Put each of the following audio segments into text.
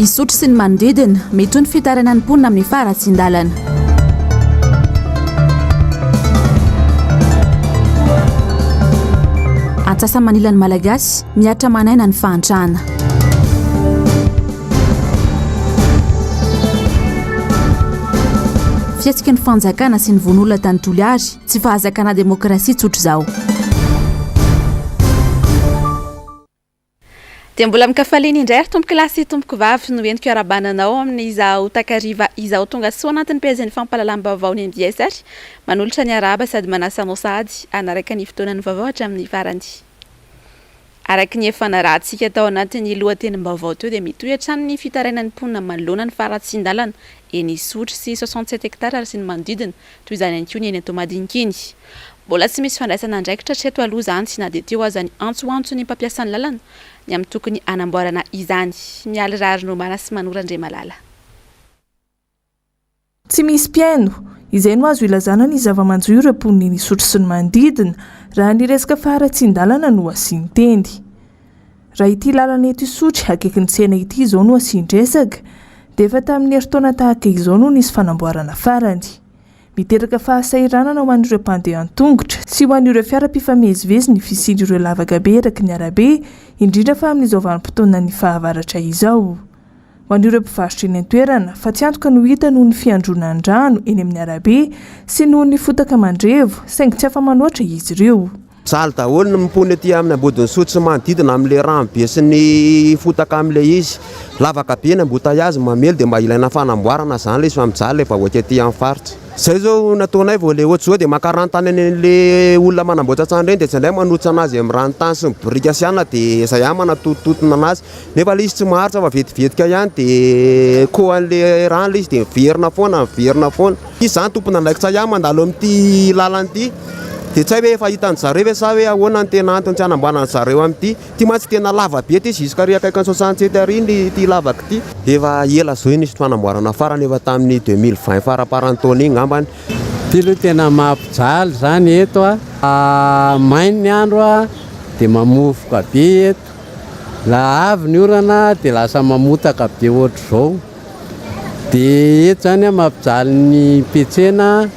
Isotry sy ny manodidina mety ho ny fitaranan'ny mponina amin'ny faratsin-dalana. Antsasamanila ny malagasy miatra manaina ny fahantrana. Fiatsika ny fanjakana sy ny von'olona tany Toliary tsy fahazakana demokrasia tsotra izao. Dia mbola mikafaliana indray tompoko lasy tompoko vavy no entiko arabananao amin'izao takariva izao tonga soa anatin'ny pezin'ny fampahalalam-baovao ny MBS manolotra ny araba sady manasanao sady anaraka ny fotoanan'ny vaovao hatramin'ny farany. Araka ny efa narahantsika tao anatin'ny lohatenim-baovao teo dia mitohy hatrany ny fitarainan'ny mponina manoloana ny faratsin-dalana eny Isotry sy 67 hektara sy ny manodidina toy izany ihany koa ny eny Atomadinkiny. Mbola tsy misy fandraisana andraikitra hatreto aloha izany sy na dia teo aza ny antsoantso ny mpampiasan'ny lalana ny amin'ny tokony anamboarana izany. Mialy rary no mana sy manora Andre Malala. Tsy misy mpiaino, izay no azo ilazana ny zava-manjo ireo mponina Isotry sy ny manodidina raha ny resaka faratsin-dalana no asian-tendy. Raha ity lalana eto Isotry akaiky ny tsena ity izao no asian-dresaka dia efa tamin'ny herintaona tahaka izao no nisy fanamboarana farany. Miteraka fahasahiranana ho an'ireo mpandeha an-tongotra sy ho an'ireo fiara-pifamezivezy ny fisian'ireo lavaka be eraky ny arabe indrindra fa amin'izao vanim-potoana ny fahavaratra izao. Ho an'ireo mpivarotra eny an-toerana fa tsy antoka no hita noho ny fiandronan-drano eny amin'ny arabe sy noho ny fotaka mandrevo saingy tsy afa-manoatra izy ireo. Saly daholo ny mipony aty amin'ny ambodiny Isotry sy manodidina amin'ilay rano be sy ny fotaka amin'ilay izy. Lavaka be ny embouteillage mamely dia mba ilaina fanamboarana izany ilay izy mijaly efa voaka aty amin'ny faritra. Izay zao nataonay vao ilay ohatr'izao dia makaran-tany an'ilay olona manamboatra trano ireny dia tsy indray manotsy anazy amin'ny ranontany sy ny brika siana dia izay ihany manatotototona anazy. Nefa ilay izy tsy maharitra fa vetivetika ihany dia koa an'ilay rano ilay izy dia miverina foana. Izy zany tompona andraikitra ihany mandalo amin'ity lalana ity. Dia tsy hay hoe efa hitan'ny zareo ve sa hoe ahoana ny tena antony tsy hanamboarana zareo amin'ity. Ty mantsy tena lava be ty jusqu'à akaiky 67 ary ty lavaka ty. Efa ela zao nisy fanamboarana farany efa tamin'ny 2020 faraparany taona iny ngambany. Ty aloha tena mampijaly zany eto mainy ny andro dia mamofoka be eto. La avy ny orana dia lasa mamotaka be ohatr'izao. Dia eto zany mampijaly ny petsena.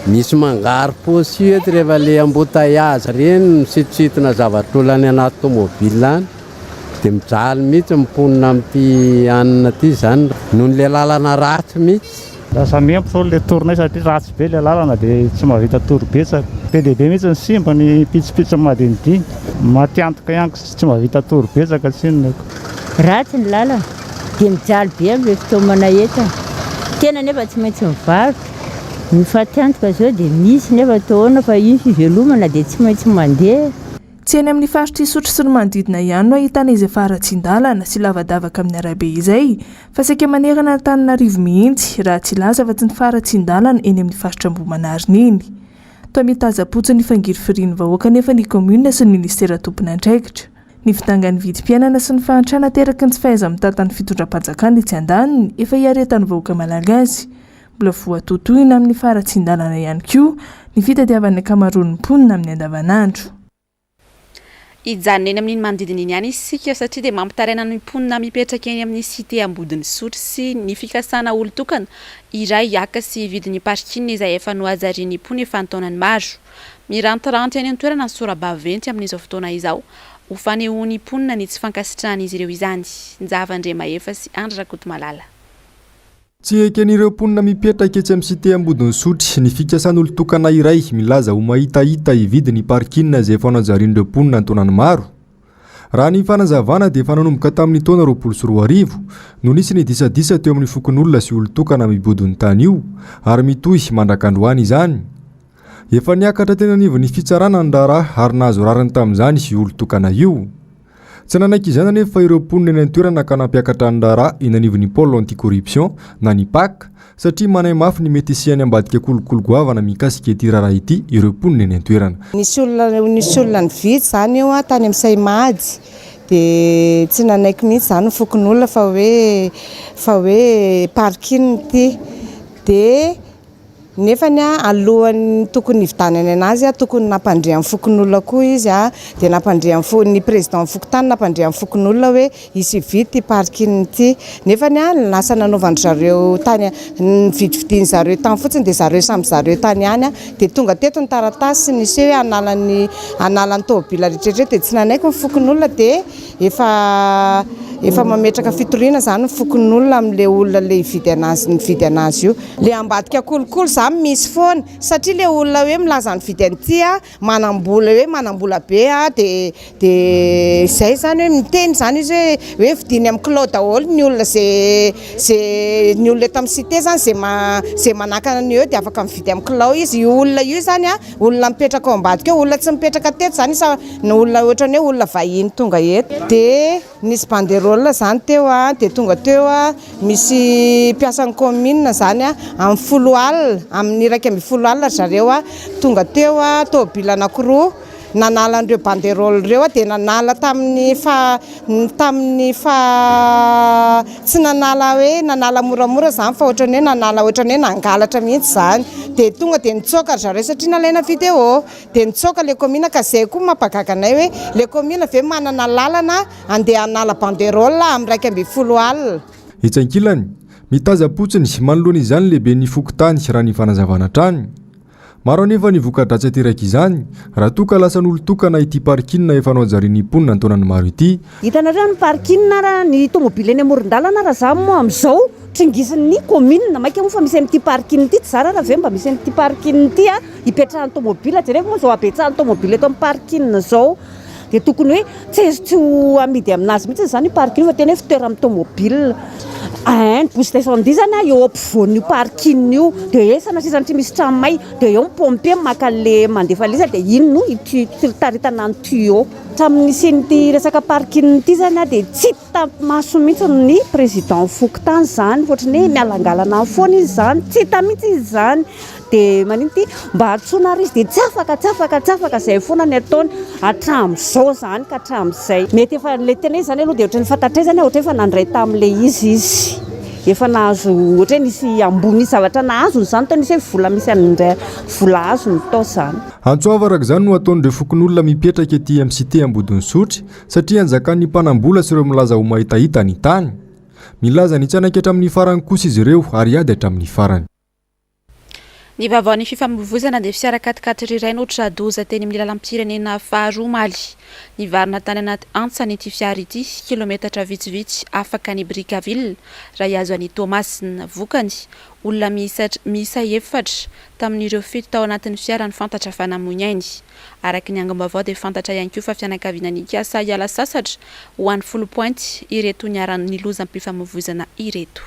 Misy mangary posy eto rehefa le embouteillage reny misitositona zavatr'olany anaty tomobile any dia mijaly mihitsy miponina amin'ity anina ity zany noho ny le lalana ratsy mihitsy. Lasa mempy zao le torinay satria ratsy be le lalana dia tsy mahavita torobetsaka. Be lehibe mihitsy ny simba ny pitsopitso madinidinika. Matiantoka ihany tsy mahavita torobetsaka tsinonako. Ratsy ny lalana dia mijaly be amin'ilay fitaomana eto. Tena nefa tsy maintsy mivarotra. Ny fatiantoka zao dia misy nefa taona fa iny fivelomana dia tsy maintsy mandeha. Tsy eny amin'ny faritra Isotry sy ny manodidina ihany no ahitana izay faratsin-dalana sy lavadavaka amin'ny arabe izay fa saika manerana Antananarivo mihitsy raha tsy laza fa tsy ny faratsin-dalana eny amin'ny faritra Ambohimanarina iny. Toa mitaza-potso ny fangiry firian'ny vahoaka nefa ny komuna sy ny ministera tompon'andraikitra. Ny fidangan'ny vidim-piainana sy ny fahantrana teraky ny tsy fahaiza-mitantany fitondram-panjakana etsy andaniny efa hiaretan'ny vahoaka malagasy. Mbola voatotohina amin'ny faratsin-dalana ihany koa ny fitadiavan'ny ankamaroan'ny mponina amin'ny andavanandro. Ijanona eny amin'ny manodidina iny ihany isika satria dia mampitaraina ny mponina mipetraka eny amin'ny cité ambodiny Isotry sy ny fikasana olon-tokana iray hiaka sy vidin'ny parking izay efa nohazarian'ny mponina efa ny taonany maro. Mirantiranty eny an-toerana ny sora-baventy amin'izao fotoana izao ho fanehoan'ny mponina ny tsy fankasitrahan'izy ireo izany. Njava Andre Mahefa sy Andra Rakoto Malala. Tsy eken'ireo mponina mipetraka etsy amin'ny cité ambodiny Isotry ny fikasan'olon-tokana iray milaza ho mahitahita hividy ny parking izay efa nanjarian'ireo mponina antonany maro. Raha ny fanazavana dia efa nanomboka tamin'ny taona 2024 no nisy ny disadisa teo amin'ny fokon'olona sy olon-tokana mibodiny tany io ary mitohy mandrakandroany izany. Efa niakatra tena anivon'ny fitsarana ny raharaha ary nahazo rariny tamin'izany sy olon-tokana io. Tsy nanaiky izany anefa ireo mponina eny an-toerana ka nampiakatra ny raharaha eny anivon'ny pôle anti-corruption na ny PAC satria manay mafy ny mety isiany ambadika kolokolo-goavana mikasika ity raharaha ity ireo mponina eny an-toerana. Nisy olona nividy zany eo tany amin'ny Saimady dia tsy nanaiky mihitsy zany fokon'olona fa hoe parking ity dia nefany alohan'ny tokony hividanany anazy tokony nampandre amin'ny fokon'olona koa izy dia nampandre amin'ny ny président fokotany nampandre amin'ny fokon'olona hoe isy vity parking ity nefany lasa nanaovany zareo tany nividividiny zareo tany fotsiny dia zareo samy zareo tany any dia tonga teto ny taratasy nisy hoe analany tômôbila rehetrarehetra dia tsy nanaiky ny fokon'olona dia efa mametraka fitoriana zany fokon'olona amin'ilay olona le nividy anazy io le ambadika kolokolo zany misy foana satria le olona hoe milaza ny vidy an'ity manambola be dia zay zany hoe miteny zany izy hoe vidiny amin'ny kilao daholo ny olona zay ny olona eto amin'ny cité zany zay manakana ny eo dia afaka mividy amin'ny kilao izy io olona io zany olona mipetraka ao ambadika olona tsy mipetraka teto zany ny olona ohatrany hoe olona vahiny tonga eto dia nisy banderole zany teo dia tonga teo misy mpiasan'ny commune zany amin'ny 10 alina amin'ny 1 alina zareo tonga teo tômôbila anankiroa nanala an'ireo banderole reo dia nanala tamin'ny tsy nanala moramora zany fa ohatrany hoe nangalatra mihitsy zany dia tonga dia nitsoaka zareo satria nalaina vidéo dia nitsoaka le commune ka zay koa mampagaganay hoe le commune ve manana lalana andeha hanala banderole amin'ny 2 alina hitsankilany mitaza-potsiny manoloana izany lehibe ny fokotany raha ny fanazavana trany maro anefa ny voka-dratsy ateraka izany raha toka lasan'olo tokana ity parking efa anao ajarian'ny mponina ny taonany maro ity hitanareo ny parking raha ny tômôbila eny amoron-dalana raha za moa amin'izao tringisan'ny commune maika moa fa misy amin'ity parking ity tsy zara raha ve mba misy amin'ity parking ity hipetrahan'ny tômôbila jereko moa zao abetsahan'ny tômôbila eto amin'ny parking zao dia tokony hoe tsy amidy aminazy mihitsy zany parking fa tena hoe fitoerana amin'ny tômôbila ny boost incendie zany eo ampovoan'io parking io dia esana sisany tsy misy tranomay dia eo mipompe maka le mandefa lisa dia iny no taritana ny tuyau tamin'nysinyty resaka parking ity zany dia tsy maso mihitsy ny président fokotany zany ohatrany hoe mialangalana amin'ny foana izy zany tsy hita mihitsy izy zany dia maninty mba hatsoana ary izy dia tsy afaka zay foana ny ataony hatramin'izao zany ka hatramin'izay mety efa le tena izy zany aloha dia ohatrany fantatray zany ohatra efa nandray tamin'ilay izy efa nahazo ohatra nisy ambony zavatra nahazony zany tao nisy hoe vola misy an'indray vola azony tao zany antsoava araka izany no ataon'ireo fokon'olona mipetraka ety amin'ny cité ambodiny sotry satria anjakan'ny mpanambola sy ireo milaza ho mahitahita ny tany milaza ny tsanaiky hatramin'ny farany kosa izy ireo ary ady hatramin'ny farany ny vaovao ny fifamoivoizana dia fiarakatikaty riray notra doza teny amin'ny lalam-pirenena faharoa Maly ny varina tany anaty antsany ity fiara ity kilometatra vitsivitsy afaka ny Brikaville raha iazo any Tomasina vokany olona miisa 4 tamin'ireo 7 tao anatin'ny fiara ny fantatra fa namoinainy araka ny angam-baovao dia fantatra ihany koa fa fianakaviana nikasa hiala sasatra ho an'ny 10 pointy ireto niaran'ny lozam-pifamoivoizana ireto.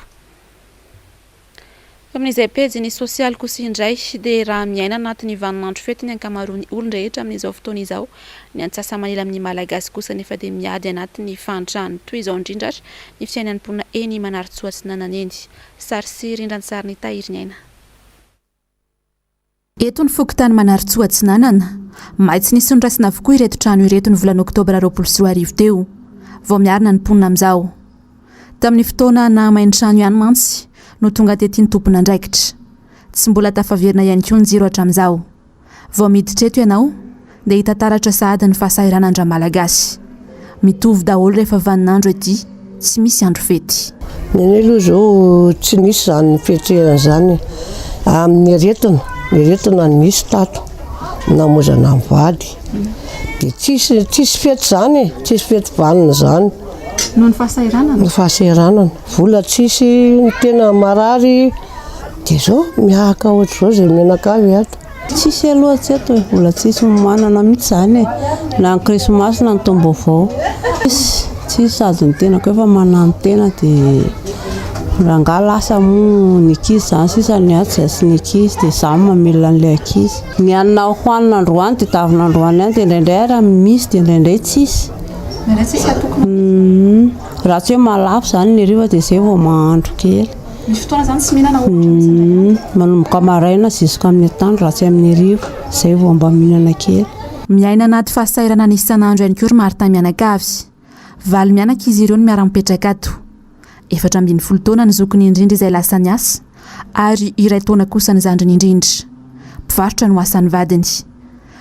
Amin'izay pejy ny sosialy kosa indray dia raha miaina anatin'ny vaninandro fety ny ankamaroan'ny olon-drehetra amin'izao fotoana izao ny antsasa manila amin'ny malagasy kosa nefa dia miady anatin'ny fahantrana toy izao indrindra ny fiainan'ny mponina eny Manarotsoa sy Nananeny sary sy rindran'ny sary ny tahiry aina. Eto ny fokotany Manarotsoa sy Nanana maitsy nisondrasina avokoa ireto trano ireto ny volana oktobra 2024 teo vao miarina ny mponina amin'izao tamin'ny fotoana na mainy trano ihany mantsy no tonga tety ny tompona andraikitra tsy mbola tafaverina ihany koa ny jiro hatramin'izao vao miditra eto ianao dia hitataratra sahady ny fahasahiran'andra malagasy mitovy daholo rehefa vaninandro ety tsy misy andro fety ny aloha zao tsy nisy zany ny fetrehana zany amin'ny aretona nisy tato namozana mivady dia tsisy fety zany tsisy fety vanina zany noho ny fahasahiranana vola tsisy ny tena marary dia zao miahaka ohatr'izao zay menakavy ato tsisy aloha tsy ato vola tsisy manana mihitsy zany na ny krismasy na ny taom-baovao tsisy sady ny tena koa efa manano tena dia rangahy lasa moa ny ankizy zany sisa ny ato zay sy ny ankizy dia zany mamelona an'ilay ankizy ny anona hoanina androany dia tavina androany ihany dia indraindray raha misy dia indraindray tsisy raha tsy hoe malafo zany ny riva dia zay vao mahandro kely misy fotoana zany tsy mihinana manomboka maraina ziska amin'ny atoandro raha tsy amin'ny rivo zay vao mba mihinana kely miaina anaty fahasahirana ny isan'andro ihany koa ry Martin mianakavy valy mianaka izy ireo no miara-mipetraka ato 17 taona ny zokony indrindra izay lasa ny asa ary iray taona kosa ny zandriny indrindra. Mpivarotra no asan'ny vadiny.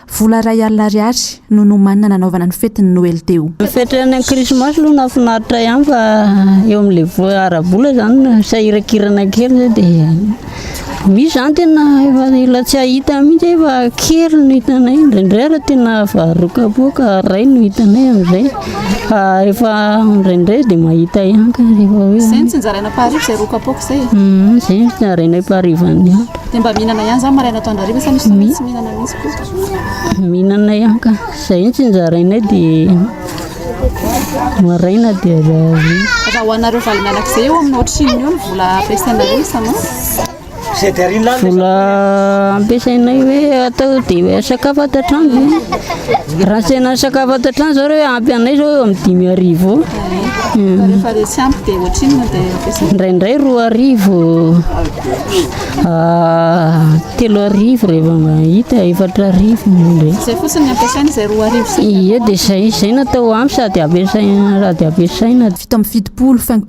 Vola ray alina ariary no nomanina nanaovana ny fetiny Noël teo. Fetrany Krismasy aloha nafinaritra ihany fa eo amin'ilay ara-bola zany sahirakirana kely dia misy zany tena efa tsy ahita mihitsy efa kely no hitanay indraindray raha tena varokapoka ray no hitanay amin'izay fa efa indraindray dia mahita ihany ka rehefa hoe zay ny tsinjaraina pariva izay rokapoka izay zay ny tsinjaraina parivany ihany dia mba mihinana ihany zany maraina atao andariva sa misy tsy mihinana mihitsy koa mihinana ihany ka zay ny tsinjaraina dia maraina dia raha hoanareo valimianak'izay eo amin'ny ohatriny eo ny vola ampiasainareo isanao vola ampiasainay hoe atao dia sakafo ato an-trano raha sena sakafo ato an-trano zao hoe ampy anay zao eo amin'ny 5,000 rehefa resy ampy dia ohatriny dia ampiasaina indraindray 2,000 3,000 rehefa mahita 4,000 zay fotsiny ampiasaina izay 2,000 iya dia zay natao ampy sady ampiasaina vita amin'ny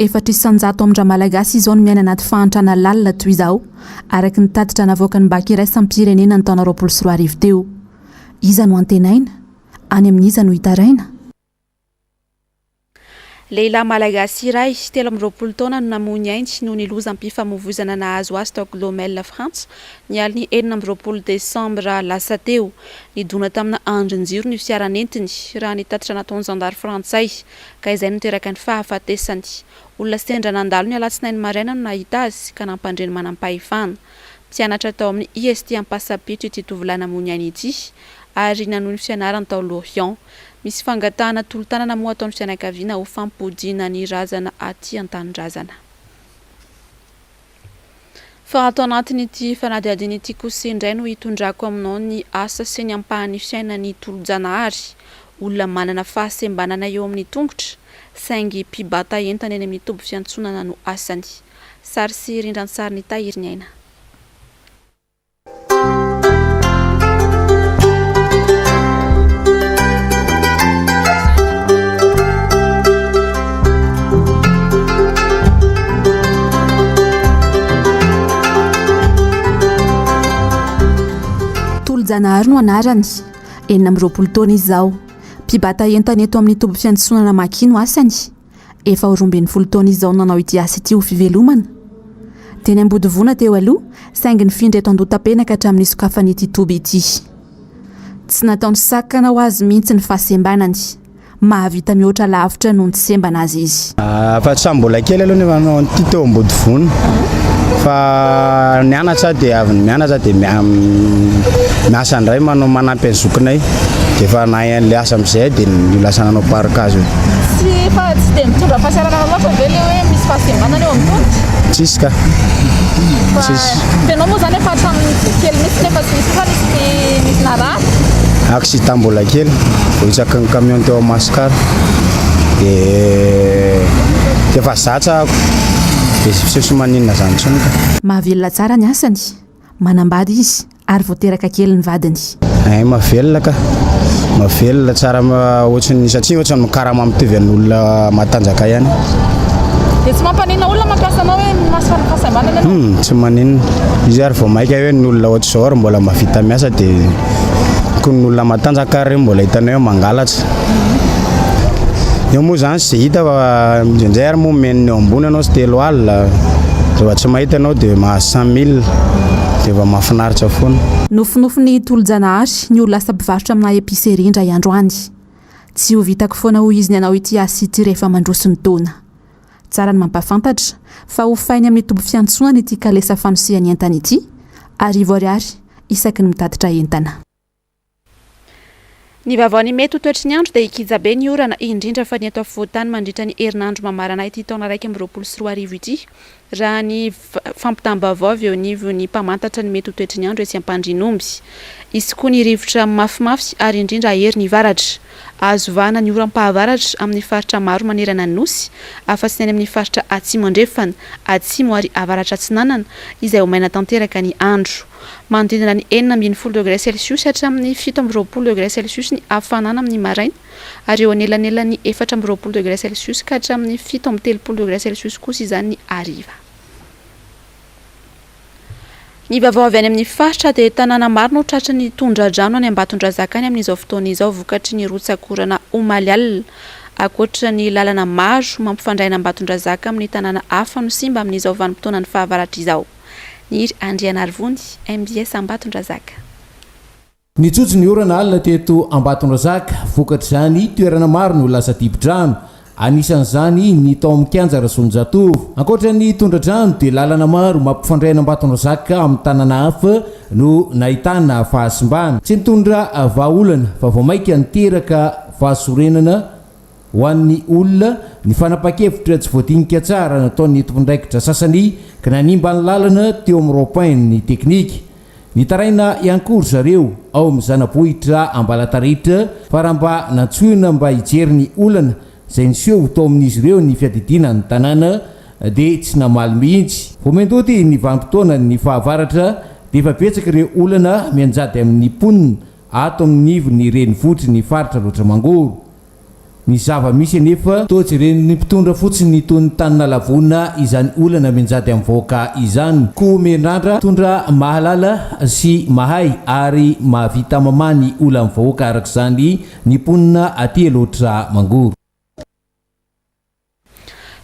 7,400 amin'ny Malagasy izao no miaina anaty fahantrana lalina toy izao araka ny tatitra navoaka ny bac iraisam-pirenena ny taona 2024 teo. Iza no antenaina? Any amin'iza no hitaraina? Lehilahy malagasy iray 13 taona no namony ainy noho ny lozam-pifamoivoizana nahazo azy tao Glomel France ny aliny 14 Desambra lasa teo. Nidona tamina andron-jiro ny fiaranentiny raha nitatitra nataon'ny zandary frantsay ka izay niteraka ny fahafatesany. Olona sendra nandalo ny alatsinainy maraina no nahita azy ka nampandreny manam-pahefana. Mpianatra tao amin'ny IST ampasapitro ity tovolahy namony ainy ity ary nanohy ny fianarany tao Lorient. Misy fangatahana tolo-tanana moa ataon'ny fianakaviana ho fampodiana ny razana aty an-tanindrazana. Fa ato anatin'ity fanadihadiana ity kosa indray no hitondrako aminao ny asa sy ny ampahany fiainany tolo-janahary. Olona manana fahasembanana eo amin'ny tongotra saingy mpibata entana eny amin'ny toby fiantsonana no asany. Sary sy rindran-tsary ny tahiriny aina. Tolo-janahary no anarany, 20 taona izy izao. Mpibata entana eto amin'ny toby fiantsonana makino asany. Efa 12 taona izy izao nanao ity asa ity ho fivelomana. Teny Ambodivona teo aloha, saingy nifindra eto Andotapenaka hatramin'ny sokafan'ity toby ity. Tsy nataony sakana ho azy mihitsy ny fahasembanany. Mahavita mihoatra lavitra noho ny tsembana azy izy. Fa tsy mbola kely aloha ny manao ity teo Ambodivona. Fa nianatra dia avy mianatra dia miasa ndray manao manampy ny zokinay. Dia fa nahay an'ilay asa amin'izay dia ny lasa nanao parikazo. Tsy dia mitondra fahasalamana loatra ve ilay hoe misy fahasembanana eo amin'ny tongotra? Tsisy ka. Tsisy. Tenao moa zany efa hatramin'ny kely misy nefa tsy misy fa misy narary? Aksida mbola kely, vohitsaka ny camion teo Masikara. Dia efa zatsako. Dia sy maninona zany intsony ka. Mahavelona tsara ny asany, manambady izy ary voateraka kely ny vadiny. Mahavelona ka. Mahavelona tsara ohatrany satria ohatrany mikarama mitovy an'olona matanjaka ihany. Dia tsy mampanina olona mampiasa anao hoe masy fahasembanana ianao? Tsy maninona. Izy ary vao maika hoe ny olona ohatr'izao ary mbola mahavita miasa dia ny olona matanjaka ary mbola hitanao hoe mangalatra. Eo moa zany sy hita fa indray ary moa men'ny eo ambony anao sy 3 alina. Rehefa tsy mahita anao dia mahazo 100,000 dia efa mahafinaritra foana. Nofinofiny tolo-janahary ny olona lasa mpivarotra amina episeria indray androany. Tsy ho vitako foana ho izy ny anao ity asa ity rehefa mandroso ny taona. Tsara ny mampafantatra fa ho fainy amin'ny toby fiantsonana ity kalesa fanosehany entana ity ary ariary isaky ny mitatitra entana. Ny vaovao mety ho toetry ny andro dia ikiza be ny orana indrindra fa ny eto afovoantany mandritra ny herinandro mamarana ity taona 2024 ity. Raha ny fampitam-baovao avy eo anivo ny mpamantatra ny mety ho toetry ny andro etsy Ampandrinomby. Izy koa ny rivotra mafimafy ary indrindra ahery ny varatra. Azo vahana ny oram-pahavaratra amin'ny faritra maro manerana ny nosy, afa-tsy ny amin'ny faritra atsimo andrefana, atsimo ary avaratra atsinanana izay ho maina tanteraka ny andro. Manodidina ny 40°C hatramin'ny 17°C ny hafanana amin'ny maraina ary eo anelanelany 14°C ka hatramin'ny 17°C kosa izany ny hariva. Ny vaovao avy any amin'ny faritra dia tanàna maro no tratra ny tondra-drano any Ambatondrazaka any amin'izao fotoana izao vokatry ny rotsakorana omaly alina. Akoatra ny lalana maro mampifandray Ambatondrazaka amin'ny tanàna hafa no simba amin'izao vanim-potoana ny fahavaratra izao. Ny Andrianarivony MBS Ambatondrazaka. Ny tsotso ny orana alina teto Ambatondrazaka vokatry izany toerana maro no lasa dibo-drano. Anisan'izany ny tao amin'ny kianja Rasonjatovo. Ankoatra ny tondra-drano dia lalana maro mampifandray Ambatondrazaka amin'ny tanàna hafa no nahitana fahasimbana. Tsy nitondra vahaolana fa vao maika niteraka fahasorenana ho an'ny olona ny fanapa-kevitra tsy voadinika tsara nataon'ny tompondraikitra sasany ka nanimba ny lalana teo amin'ny ropain ny teknika. Ny taraina iankory zareo ao amin'ny zanabohitra Ambalataritra fa raha mba natsoina mba hijery ny olana izay niseho tao amin'izy ireo ny fiadidina ny tanàna dia tsy namaly mihitsy. Vao mendoty ny vanim-potoana ny fahavaratra dia efa betsaka ireo olana mianjady amin'ny ponina ato amin'ny ivony renivohitry ny faritra loatra mangoro. Ny zava-misy anefa toa tsy reny ny mpitondra fotsiny toy ny tanina lavona izany olana mianjady amin'ny voaka izany. Koa menandra tondra mahalala sy mahay ary mahavita mamany ola amin'ny voaka arak'izany ny ponina aty loatra mangoro.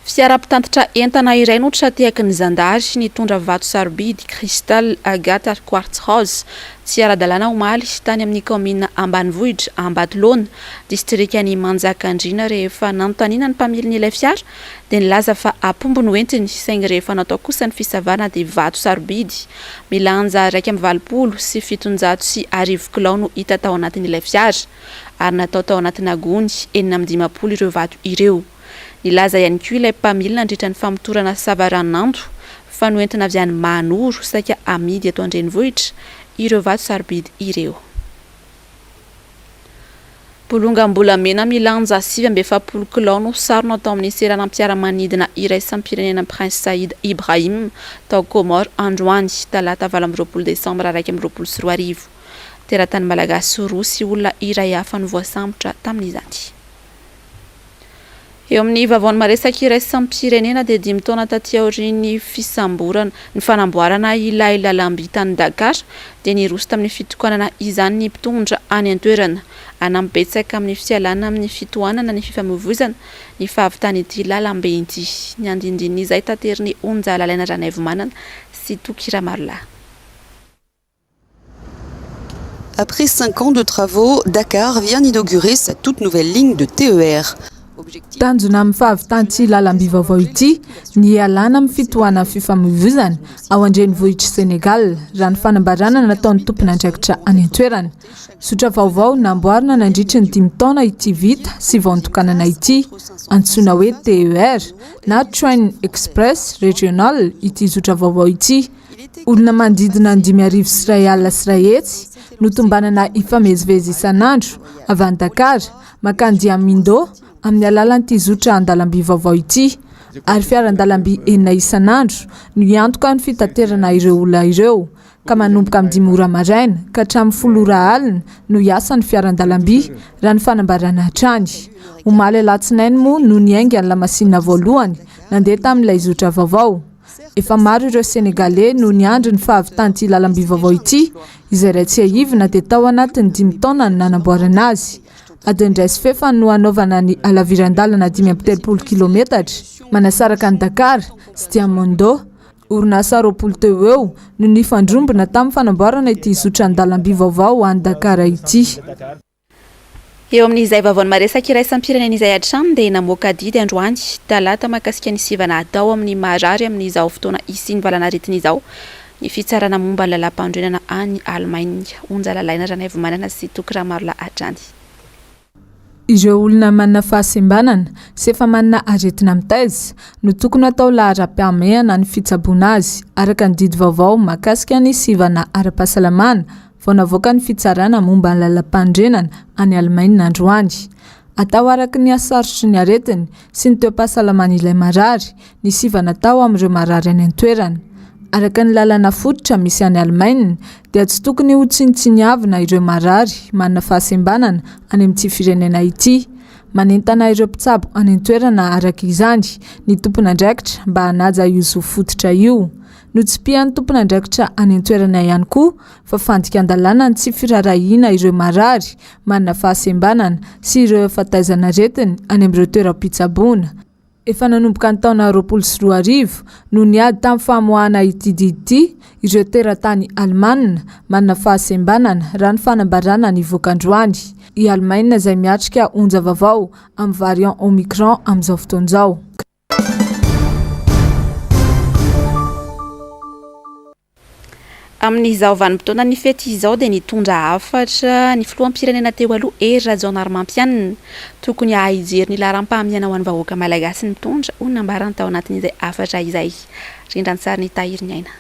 Fiara-pitantitra entana iray no trateaky ny zandary nitondra vato sarobidy, cristal, agate ary quartz rose tsy ara-dalàna omaly tany amin'ny kaominina Ambanivohitra, Ambatolaona, distrikan'ny Manjakandriana rehefa nanontaniana ny mpamiliny ilay fiara dia nilaza fa apombo no entiny saingy rehefa natao kosa ny fisavana dia vato sarobidy milanja 1,20 sy 750 kilao no hita tao anatin'ilay fiara ary natao tao anatina gony 950 ireo vato ireo. Nilaza ihany koa ilay mpamilina nandritra ny famotorana savaranando fa noentina avy any manoro saika amidy ato an-drenivohitra ireo vato sarobidy ireo. Bolongambolamena milanja 750 kilao no sarona tao amin'ny seranam-piara-manidina iray sampirenena Prince Saïd Ibrahim tao Comore androany talata 20 Desambra 2024. Teratany malagasy roa sy olona iray hafa no voasambotra tamin'izany. Eo amin'ny vaovao maresaka iray sampirenena dia 5 taona taty aorian'ny fisamborana ny fanamboarana ilay lalamby tany Dakar dia niroso tamin'ny fitokonana izany ny mpitondra any an-toerana anampibetsaka amin'ny fialana amin'ny fitohanana ny fifamoivoizana ny fahavitany ity lalambe ity. Ny andindin'izay tateriny Onjalalaina Ranaivomanana sy Tokiramarla. Après 5 ans de travaux, Dakar vient d'inaugurer sa toute nouvelle ligne de TER. Tanjona amin'ny fahavitan'ity lalamby vaovao ity ny alana amin'ny fitohanana fifamoivoizana ao an-drenivohitra Senegal raha ny fanambarana nataon'ny tompon'andraikitra any an-toerana. Sotra vaovao namboarina nandritra ny 5 taona ity vita sy vao nitokanana ity antsoina hoe TER na Train Express Regional ity sotra vaovao ity. Olona manodidina 5,000 sy 1 alina sy 1 hetsy no tombanana ifamezivezy isan'andro avy any Dakar makany Mindo amin'ny alalan'ity zotra an-dalamby vaovao ity ary fiaran-dalamby 4 isan'andro no iantoka ny fitaterana ireo olona ireo ka manomboka amin'ny 5 ora maraina ka hatramin'ny 10 ora alina no hiasan'ny fiaran-dalamby raha ny fanambarana hatrany. Omaly alatsinainy moa no niainga ny lamasinina voalohany nandeha tamin'ilay zotra vaovao. Efa maro ireo Senegalais no niandry ny fahavitan'ity lalamby vaovao ity izay ratsy aivina dia tao anatin'ny 5 taona no nanamboarana azy. Adindray sy fefa no anaovana ny alaviran-dalana 530 km manasaraka ny Dakar sy Diamondo. Orinasa 20 teo eo no nifandrombona tamin'ny fanamboarana ity zotra an-dalamby vaovao any Dakar ity. Eo amin'izay vaovao maresaka iray sampirenena izay hatrany dia namoaka didy androany talata mahakasika ny sivana atao amin'ny marary amin'izao fotoana isiny valana aretin'izao ny fitsarana momba ny lalam-pandrenana any AMAN'AINA. Onjalalaina Ranaivomanana sy Tokiramarla hatrany. Ireo olona manana fahasembanana sy efa manana aretina mitaiza no tokony atao ARA-PAHASALAMANA ny fitsaboana azy araka ny didy vaovao mahakasika ny SIVANA ARA-PAHASALAMANA vao navoaka ny fitsarana momba ny lalam-pandrenana any AMAN'AINA androany. Atao araka ny asarotry ny aretiny sy ny toe-pahasalamana ilay marary ny SIVANA atao amin'ireo marary any an-toerana. Araka ny lalana fototra misy any AMAN'AINA dia tsy tokony ho tsinitsinyavina ireo marary manana fahasembanana any amin'ity firenena ity. Manentana ireo mpitsabo any an-toerana araka izany ny tompon'andraikitra mba hanaja io zo fototra io. no tsy pian'ny tompon'andraikitra any an-toerana ihany koa fa fandika an-dalàna ny tsy firarahina ireo marary manana fahasembanana sy ireo fataizana retiny any amin'ireo toeram-pitsaboana. Efa nanomboka ny taona 2024 no niady tamin'ny famoahana ity didy ireo teratany ALEMAN'AINA manana fahasembanana raha ny fanambarana ny voakandroany. I ALEMAN'AINA izay miatrika onja vaovao amin'ny variant Omicron amin'izao fotoan'izao. Amin'izao vanim-potoana ny fety izao dia nitondra hafatra ny filoham-pirenena teo aloha HERY RAJAONARIMAMPIANINA tokony hahijery ny laharam-pahamihana ho an'ny vahoaka malagasy ny mitondra hoy nambarany tao anatin'izay hafatra izay. Rindra ny sary ny tahiry aina.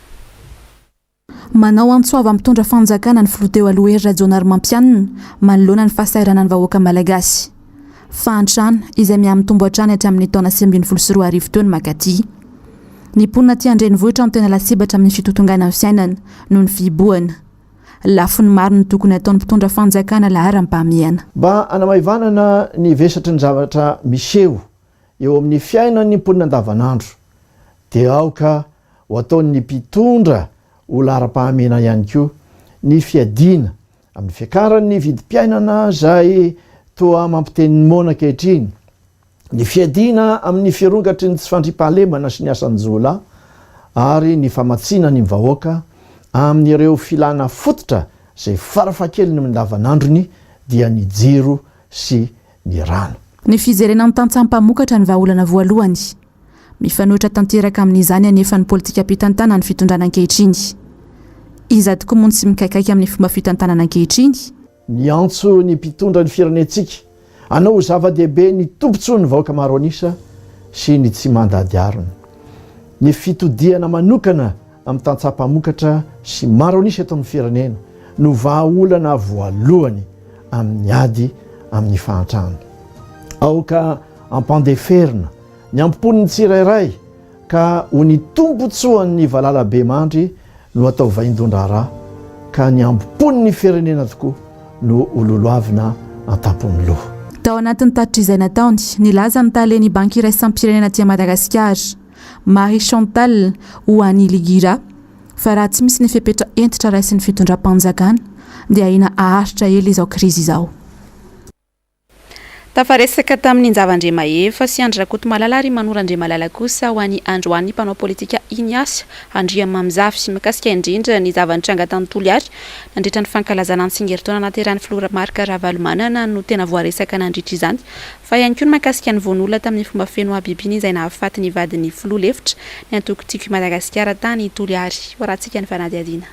Manao antsoava mitondra fanjakana ny filoha teo aloha HERY RAJAONARIMAMPIANINA manoloana ny fahasairana ny vahoaka malagasy. FAHANTRANA izay miha-amin'ny tomboatrany hatramin'ny taona 2024 teo ny makaty. Ny mponina ty andrenivohitra amin'ny tena lasibatra amin'ny fitotongana ny fiainana no ny fiboana. Lafo ny maro ny tokony ataon'ny mpitondra fanjakana laharam-pahamihana. Mba anamaivanana ny vesatry ny zavatra miseho eo amin'ny fiainan'ny mponina andavanandro dia aoka ho ataon'ny mpitondra ho laharam-pahamihana ihany koa ny fiadiana amin'ny fiakaran'ny vidim-piainana izay toa mampiteny mona ankehitriny. Ny fiadiana amin'ny fiarongatry ny tsy fandripahalemana sy ny asanjola ary ny famatsina ny vahoaka amin'ireo filana fototra izay farafahakeliny mindavanandrony dia ny jiro sy ny rano. Ny fijerena amin'ny tantsampamokatra ny vahaolana voalohany. Mifanohitra tanteraka amin'izany anefa ny politika ampitantanana ny fitondrana ankehitriny. Iza tokoa mony sy mikaikaiky amin'ny fomba fitantanana ankehitriny. Ny antso ny mpitondra ny firenentsika anao zava-dehibe ny tombontsoa ny vahoaka maro anisa sy ny tsy mandady arina. Ny fitodiana manokana amin'ny tantsampamokatra sy maro anisa eto amin'ny firenena no vahaolana voalohany amin'ny ady amin'ny fahantrana. Aoka ampandeferina ny amponiny tsirairay ka ho ny tombontsoan'ny valalabe mandry no atao vaindondrara ka ny amponiny firenena tokoa no ololoavina an-tampony loha. Tao anatin'ny tatitra izay nataony nilaza ny talen'ny banky iray sampam-pirenena aty Madagasikara Marie Chantal ho an'ny Ligira fa raha tsy misy ny fepetra entitra raisy ny fitondram-panjakana dia ahina aharitra ela izao krizy izao. Tafaresaka tamin'ny Nzavandriamaefa sy Andrakoto Malala ary Manorandriamalala kosa ho an'ny androany mpanao politika Iniasy Andriamamizafy sy mikasika indrindra ny zavan-tranga tany Toliary nandritra ny fankalazana ny tsingeritaona naterany filoha marika Ravalomanana no tena voaresaka nandritra izany fa ihany koa ny makasika ny voan'olona tamin'ny fomba feno abibiny izay nahafaty ny vadiny filoha lefitra ny antokotiko Madagasikara tany Toliary. Horatsika ny fanadihadina.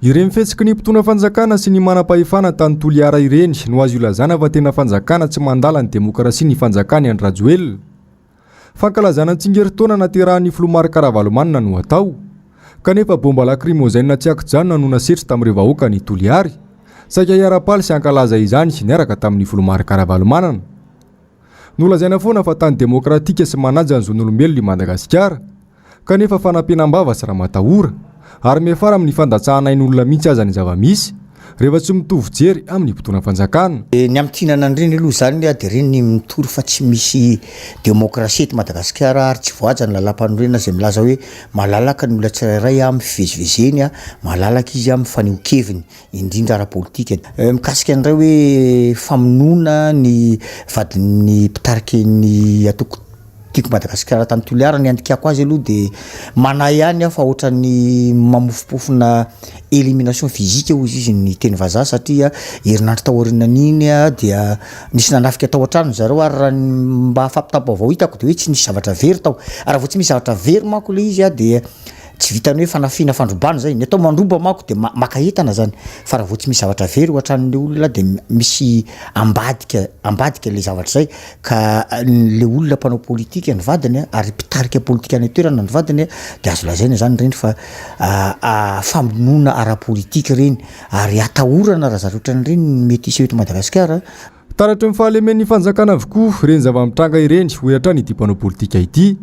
Ireny fihetsika ny mpitondra fanjakana sy ny manam-pahefana tany Toliara ireny no azo ilazana fa tena fanjakana tsy mandala ny demokrasia ny fanjakany any Rajoelina. Fankalazana tsingeritaona naterahan'ny filoha marika Ravalomanana no atao. Kanefa bomba lakrimozena tsy akijanona no nasetry tamin'ireo vahoaka ny Toliary. Saika hiara-paly sy ankalaza izany sy niaraka tamin'ny filoha marika Ravalomanana. Nolazaina foana fa tany demokratika sy manaja ny zon'olombelona i Madagasikara. Kanefa fanampianam-bava sy raha matahora. Ary mefara amin'ny fandatsahanain'olona mihitsy aza ny zava-misy rehefa tsy mitovy jery amin'ny mpitondra fanjakana. Ny amtinana ireny aloha zany dia ireny mitory fa tsy misy demokrasia eto Madagasikara ary tsy voaja ny lalam-panorenana izay milaza hoe malalaka ny olona tsirairay amin'ny fivezivezeny, malalaka izy amin'ny faneho-keviny indrindra ara-politika. Mikasika an'ireo hoe famonoana ny vadin'ny mpitariky ny atoko tiako Madagasikara tany Toliara ny andikako azy aloha dia manahy ihany fa ohatran'ny mamofopofona élimination physique hozy izy ny teny vazaha satria herinandro tao aorinan'iny dia nisy nanafika tao an-trano zareo ary raha mba afampitapo avao hitako dia hoe tsy nisy zavatra very tao ary vao tsy misy zavatra very manko le izy dia tsy vitany hoe fanafiana fandrobana zay ny atao mandroba manko dia makahetana zany fa raha vao tsy misy zavatra very ohatran'le olona dia misy ambadika le zavatra zay ka le olona mpanao politika ny vadiny ary mpitarika politika any toerana ny vadiny dia azo lazaina zany reny fa famonoana ara-politika reny ary atahorana raha zaroatran'ireny mety isy eto Madagasikara. Taratra ny fahalemen'ny fanjakana avokoa reny zava-mitranga ireny ohatra ny mpanao politika ity.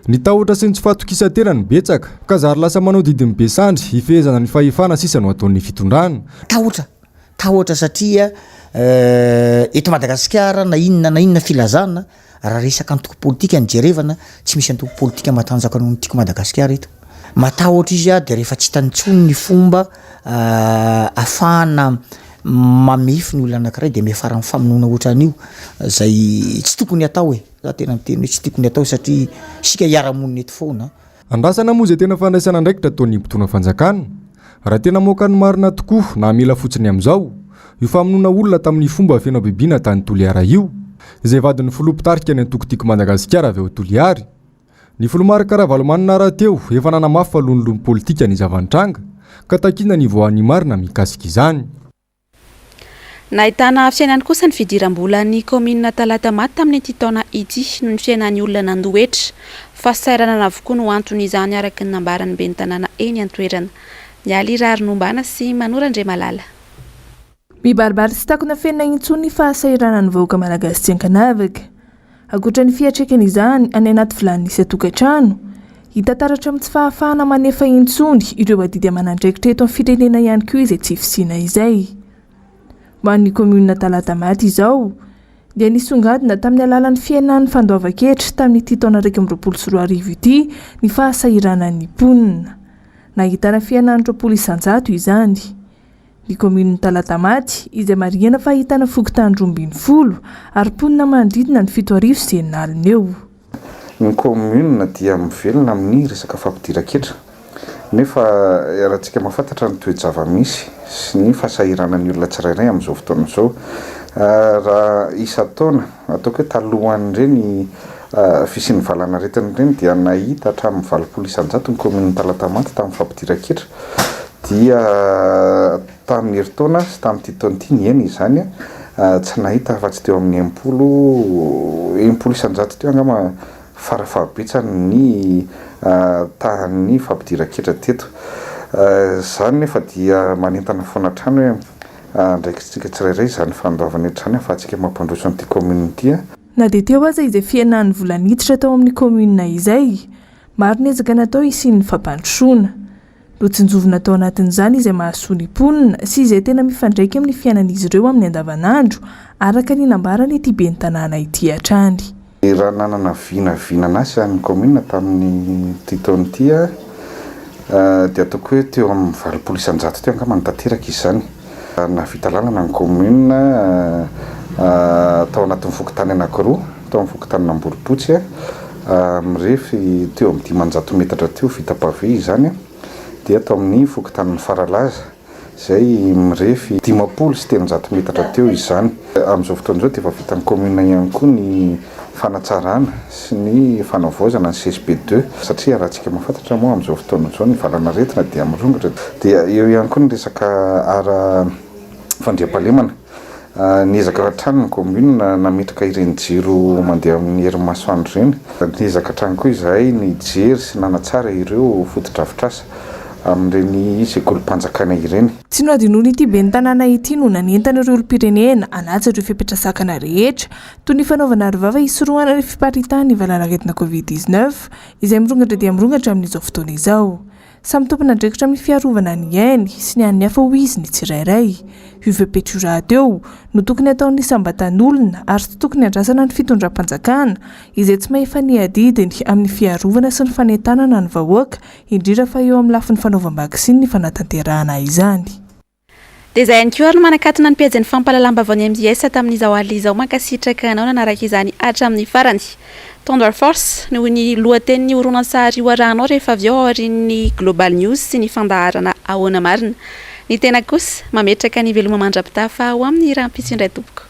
Ny tahotra sy ny tsy fahatokisantena ny betsaka ka zary lasa manao didiny be sandry hifehezana ny fahefana sisa no ataon'ny fitondrana. Tahotra satria eto Madagasikara na inona filazana raha resaka antoko politika ny jerevana tsy misy antoko politika matanjaka noho ny tiako Madagasikara eto matahotra izy a de rehefa tsy hitanitsony ny fomba ahafahana mamefy ny olona anankiray de miafara amin'ny famonoana ohatran'io zay tsy tokony atao hoe za tena miteny hoe tsy tokony atao satria sika hiara-monina eto foana. Andrasana moa zay tena fandraisana ndraikitra ataon'ny impotona fanjakana raha tena moka ny marina tokoa na mila fotsiny amin'izao io famonoana olona tamin'ny fomba fianao-bibiana tany Toliara io izay vadin'ny filopitarika ny antokotiko Madagasikara avy ao Toliary. Ny filomarika Ravalomanina raha teo efa nanamafy fa lomolom politika ny zavantranga ka takina ny voan'ny marina mikasika izany. Nahitana fiainany kosa ny fidiram-bola ny kaomina Talatamatty tamin'ny ity taona ity noho ny fiainan'ny olona nandoetra fa sairana avokoa no antony izany araka ny nambarany ben'ny tanàna eny an-toerana. Mialy Raronombana sy Manorandre Malala. Mibaribary sy takona fiainana intsony fa sairana ny vahoaka malagasy tsy ankanavaka. Ankoatra ny fiatrekany izany any anaty vilany nisy atokantrano hita taratra amin'ny tsy fahafahana manefa intsony ireo adidy aman'andraikitra eto amin'ny firenena ihany koa izay tsy fisiana izay. Man'ny kaomina Talatamatty izao dia nisongadina tamin'ny alalan'ny fiainan'ny fandoavan-kevitra tamin'ity taona 2024 ity ny fahasahiranan'ny mponina. Nahitana fiainan'ny 300 izany. Ny kaomina Talatamatty izay marihana fa ahitana fokontany 12 ary mponina manodidina ny 7,000 sy 9,000 eo. Ny kaomina dia mivelona amin'ny resaka fampidiran-ketra nefa rahantsika mahafantatra ny toe-java-misy sy ny fahasahiranan'ny olona tsirairay amin'izao fotoana izao. Raha isa-taona ataoko hoe talohan'ireny fisian'ny valanaretiny ireny dia nahita hatramin'ny 700 ny kaomina Talatamatty tamin'ny fampidiran-ketra dia tamin'ny herintaona sy tamin'ity taona ity ny eny izany tsy nahita afa-tsy teo amin'ny 10 isan-jato teo angamba farafahabetsany ny tahan'ny fampidiran-ketra teto. Zany nefa dia manentana foana trano hoe ndraikitsika tsirairay izany fandoavana eto izany afahantsika mampandroso an'ity kaomina ity. Na dia teo aza izay fiainan'ny volaniditra tao amin'ny kaomina izay maro ny ezaka natao isian'ny fampandrosoana. Lotsinjovina tao anatin'izany izay mahasoa ny mponina sy izay tena mifandraika amin'ny fiainan'izy ireo amin'ny andavanandro araka ny nambarany ity ben'ny tanàna ity hatrany. Raha nanana vinavinana asy ny kaomina tamin'ny ity taona ity dia ataoko hoe teo amin'ny 700 isan-jato teo angamba nitateraka izany. Navita lalana ny kaomina tao anatin'ny fokontany anankiroa tao amin'ny fokontany Amboripotsy mirefy teo amin'ny 500 metatra teo vita pavé izany dia tao amin'ny fokontany Faralaza izay mirefy 500 sy 800 metatra teo izany. Amin'izao fotoana izao dia efa vita ny kaomina ihany koa ny fanatsarana sy ny fanavaozana ny CSP2 satria raha tsika mahafantatra moa amin'izao fotoana izao ny valanaretina dia mirongatra dia eo ihany koa ny resaka fandriam-pahalemana. Niezaka hatrany ny kaomina nametraka ireny jiro mandeha amin'ny herin'ny masoandro ireny. Niezaka hatrany koa izahay nijery sy nanatsara ireo foto-drafitrasa amin'ireny sekolim-panjakana ireny. Tsy noadinoana ity ben'ny tanàna ity no nanentana ireo olom-pirenena hanaja ireo fipetra-sakana rehetra toy ny fanaovana arovava hisorohana ny fiparitana ny valanaretina COVID-19 izay mirongatra dia mirongatra amin'izao fotoana izao. Samy tompona andraikitra amin'ny fiarovana ny ainy sy ny an'ny hafa ho izy ny tsirairay. UVP teo no tokony ataon'ny sambatan'olona ary tsy tokony andrasana ny fitondram-panjakana izay tsy mahefa ny adidiny amin'ny fiarovana sy ny fanentanana ny vahoaka indrindra fa eo amin'ny lafin'ny fanaovam-bakisiny ny fanatanterahana izany. Dia izay ihany koa ary no manakatona ny pejin'ny fampahalalam-baovao ny MBS tamin'izao alina izao mankasitraka anao nanaraka izany hatramin'ny farany. Tondor Force noho ny lohatenin'ny horonan-tsary hoarahanao rehefa avy ao aorian'ny Global News sy ny fandaharana ahoana marina. Ny tena kosa mametraka ny veloma mandrapitafa ho amin'ny rampitso indray tompoko.